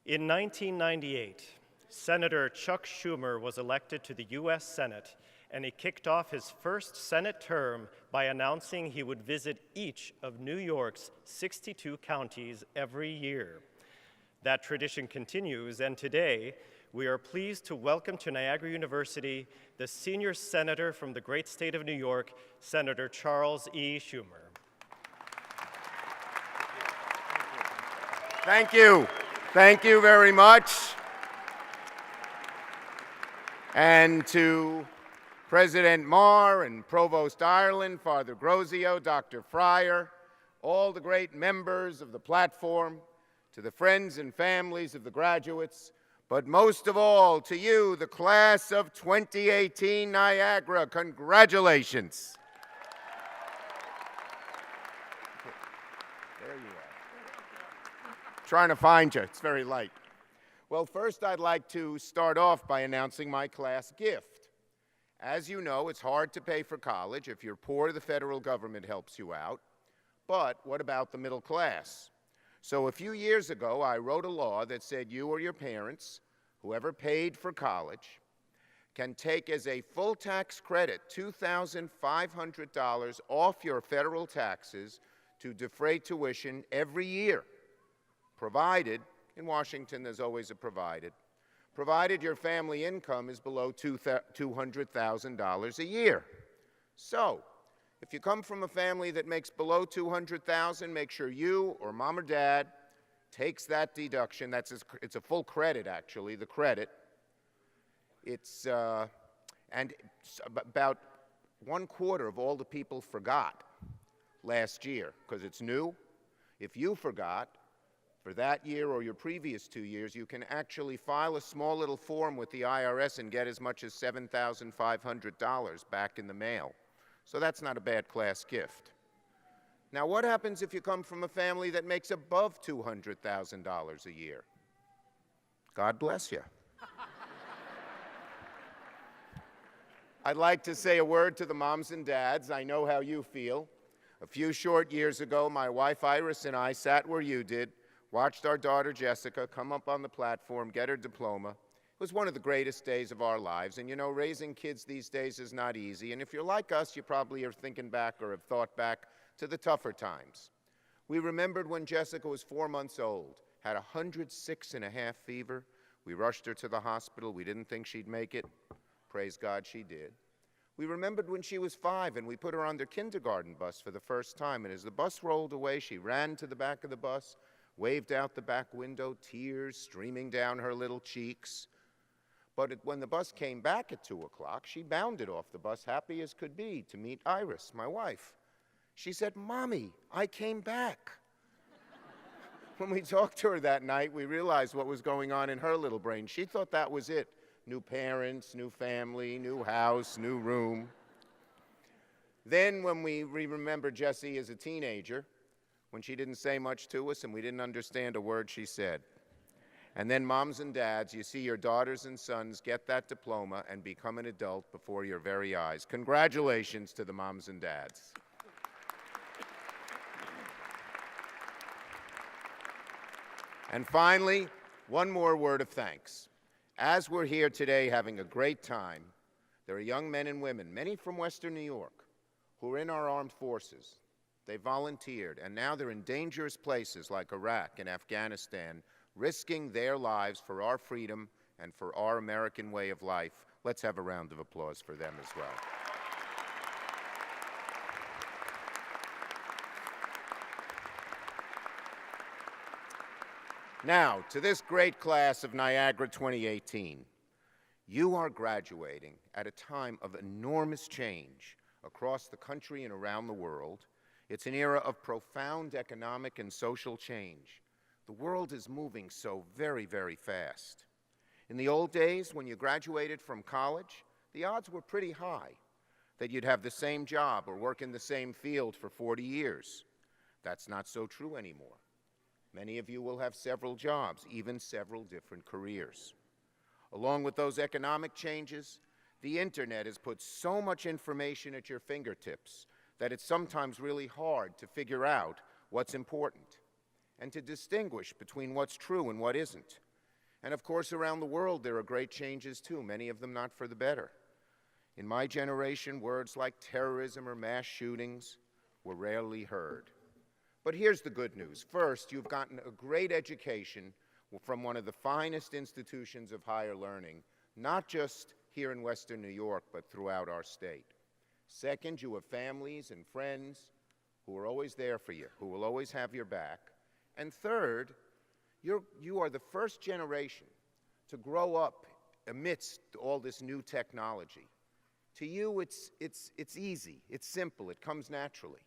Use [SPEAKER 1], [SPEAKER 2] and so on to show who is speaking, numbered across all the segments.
[SPEAKER 1] In 1998, Senator Chuck Schumer was elected to the U.S. Senate, and he kicked off his first Senate term by announcing he would visit each of New York's 62 counties every year. That tradition continues, and today, we are pleased to welcome to Niagara University the senior senator from the great state of New York, Senator Charles E. Schumer.
[SPEAKER 2] Thank you. Thank you very much. And to President Marr and Provost Ireland, Father Grozio, Dr. Fryer, all the great members of the platform, to the friends and families of the graduates, but most of all, to you, the class of 2018 Niagara, congratulations. There you are. Trying to find you, it's very light. Well, first I'd like to start off by announcing my class gift. As you know, it's hard to pay for college. If you're poor, the federal government helps you out. But what about the middle class? So a few years ago, I wrote a law that said you or your parents, whoever paid for college, can take as a full tax credit $2,500 off your federal taxes to defray tuition every year, provided, in Washington there's always a provided your family income is below $200,000 a year. So, if you come from a family that makes below $200,000, make sure you or mom or dad takes that deduction. It's a full credit, actually, the credit. It's, and about 1/4 of all the people forgot last year, because it's new. If you forgot, for that year or your previous 2 years, you can actually file a small little form with the IRS and get as much as $7,500 back in the mail. So that's not a bad class gift. Now, what happens if you come from a family that makes above $200,000 a year? God bless you. I'd like to say a word to the moms and dads. I know how you feel. A few short years ago, my wife Iris and I sat where you did, watched our daughter Jessica come up on the platform, get her diploma. It was one of the greatest days of our lives. And you know, raising kids these days is not easy. And if you're like us, you probably are thinking back or have thought back to the tougher times. We remembered when Jessica was 4 months old, had 106.5 fever. We rushed her to the hospital. We didn't think she'd make it. Praise God, she did. We remembered when she was 5 and we put her on the kindergarten bus for the first time. And as the bus rolled away, she ran to the back of the bus, waved out the back window, tears streaming down her little cheeks. But when the bus came back at 2 o'clock, she bounded off the bus, happy as could be, to meet Iris, my wife. She said, "Mommy, I came back." When we talked to her that night, we realized what was going on in her little brain. She thought that was it. New parents, new family, new house, new room. Then when we remembered Jessie as a teenager, when she didn't say much to us and we didn't understand a word she said. And then moms and dads, you see your daughters and sons get that diploma and become an adult before your very eyes. Congratulations to the moms and dads. And finally, one more word of thanks. As we're here today having a great time, there are young men and women, many from Western New York, who are in our armed forces. They volunteered, and now they're in dangerous places like Iraq and Afghanistan, risking their lives for our freedom and for our American way of life. Let's have a round of applause for them as well. Now, to this great class of Niagara 2018, you are graduating at a time of enormous change across the country and around the world. It's an era of profound economic and social change. The world is moving so very, very fast. In the old days, when you graduated from college, the odds were pretty high that you'd have the same job or work in the same field for 40 years. That's not so true anymore. Many of you will have several jobs, even several different careers. Along with those economic changes, the internet has put so much information at your fingertips that it's sometimes really hard to figure out what's important and to distinguish between what's true and what isn't. And of course, around the world, there are great changes too, many of them not for the better. In my generation, words like terrorism or mass shootings were rarely heard. But here's the good news. First, you've gotten a great education from one of the finest institutions of higher learning, not just here in Western New York, but throughout our state. Second, you have families and friends who are always there for you, who will always have your back. And third, you are the first generation to grow up amidst all this new technology. To you, it's easy, it's simple, it comes naturally.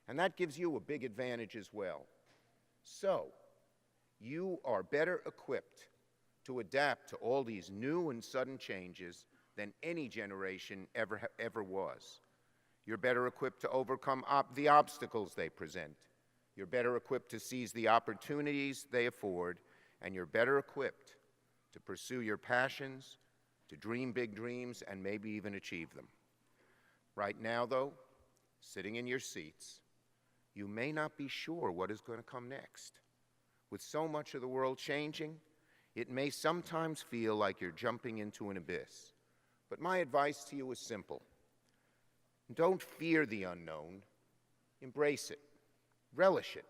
[SPEAKER 2] And that gives you a big advantage as well. So, you are better equipped to adapt to all these new and sudden changes than any generation ever was. You're better equipped to overcome the obstacles they present. You're better equipped to seize the opportunities they afford, and you're better equipped to pursue your passions, to dream big dreams, and maybe even achieve them. Right now, though, sitting in your seats, you may not be sure what is going to come next. With so much of the world changing, it may sometimes feel like you're jumping into an abyss. But my advice to you is simple. Don't fear the unknown. Embrace it. Relish it.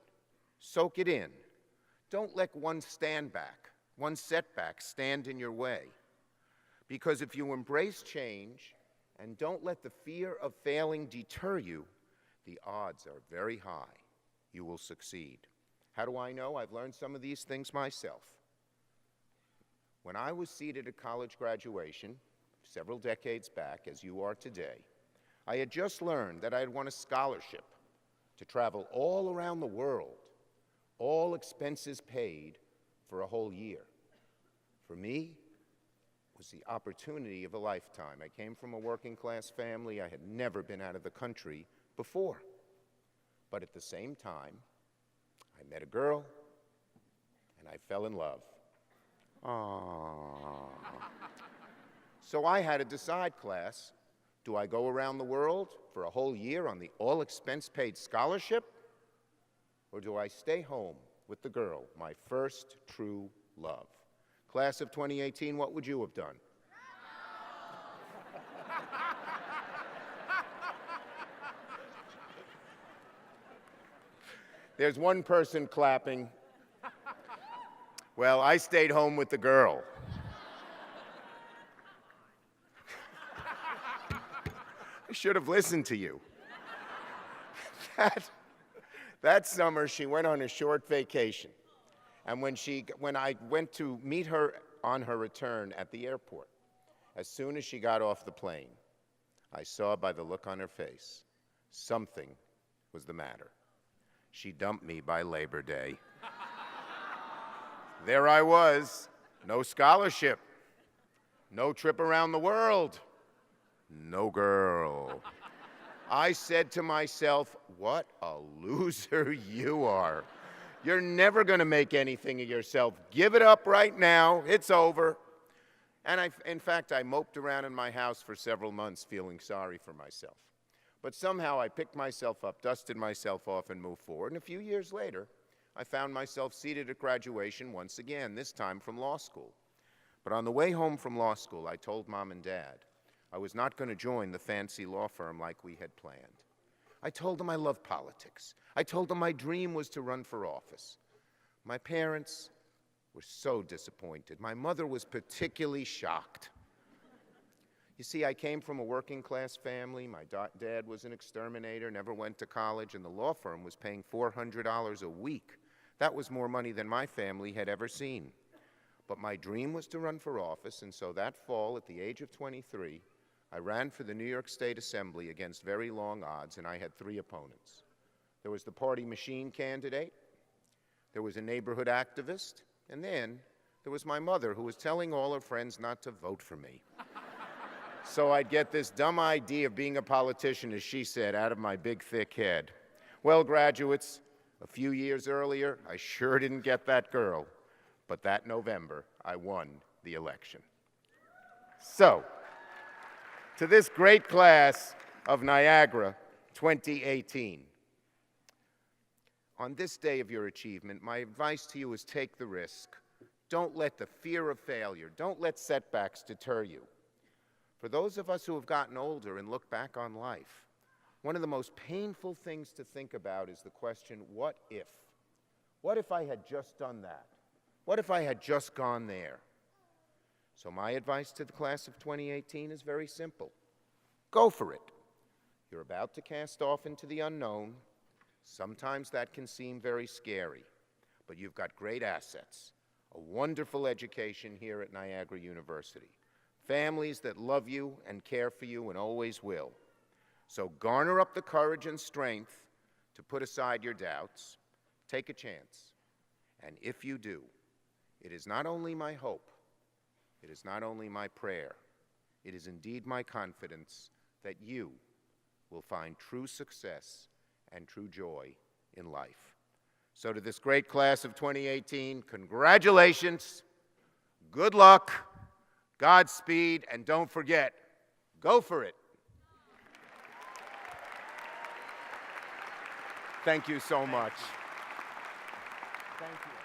[SPEAKER 2] Soak it in. Don't let one setback stand in your way. Because if you embrace change and don't let the fear of failing deter you, the odds are very high you will succeed. How do I know? I've learned some of these things myself. When I was seated at college graduation, several decades back, as you are today, I had just learned that I had won a scholarship to travel all around the world, all expenses paid, for a whole year. For me, it was the opportunity of a lifetime. I came from a working-class family. I had never been out of the country before. But at the same time, I met a girl, and I fell in love. Aww. So I had to decide, class, do I go around the world for a whole year on the all-expense-paid scholarship, or do I stay home with the girl, my first true love? Class of 2018, what would you have done? There's one person clapping. Well, I stayed home with the girl. I should have listened to you. That summer, she went on a short vacation. And when I went to meet her on her return at the airport, as soon as she got off the plane, I saw by the look on her face, something was the matter. She dumped me by Labor Day. There I was, no scholarship, no trip around the world, no girl. I said to myself, what a loser you are. You're never going to make anything of yourself. Give it up right now. It's over. And in fact, I moped around in my house for several months feeling sorry for myself. But somehow I picked myself up, dusted myself off, and moved forward. And a few years later, I found myself seated at graduation once again, this time from law school. But on the way home from law school, I told Mom and Dad I was not going to join the fancy law firm like we had planned. I told them I love politics. I told them my dream was to run for office. My parents were so disappointed. My mother was particularly shocked. You see, I came from a working-class family. My dad was an exterminator, never went to college, and the law firm was paying $400 a week. That was more money than my family had ever seen. But my dream was to run for office, and so that fall, at the age of 23, I ran for the New York State Assembly against very long odds, and I had 3 opponents. There was the party machine candidate, there was a neighborhood activist, and then there was my mother, who was telling all her friends not to vote for me. So I'd get this dumb idea of being a politician, as she said, out of my big, thick head. Well, graduates, a few years earlier, I sure didn't get that girl. But that November, I won the election. So, to this great class of Niagara 2018, on this day of your achievement, my advice to you is take the risk, Don't let the fear of failure, don't let setbacks deter you. For those of us who have gotten older and look back on life, one of the most painful things to think about is the question, what if? What if I had just done that? What if I had just gone there? So my advice to the class of 2018 is very simple. Go for it. You're about to cast off into the unknown. Sometimes that can seem very scary, but you've got great assets, a wonderful education here at Niagara University, families that love you and care for you and always will. So garner up the courage and strength to put aside your doubts. Take a chance. And if you do, it is not only my hope, it is not only my prayer, it is indeed my confidence that you will find true success and true joy in life. So to this great class of 2018, congratulations, good luck, Godspeed, and don't forget, go for it. Thank you so much. Thank you.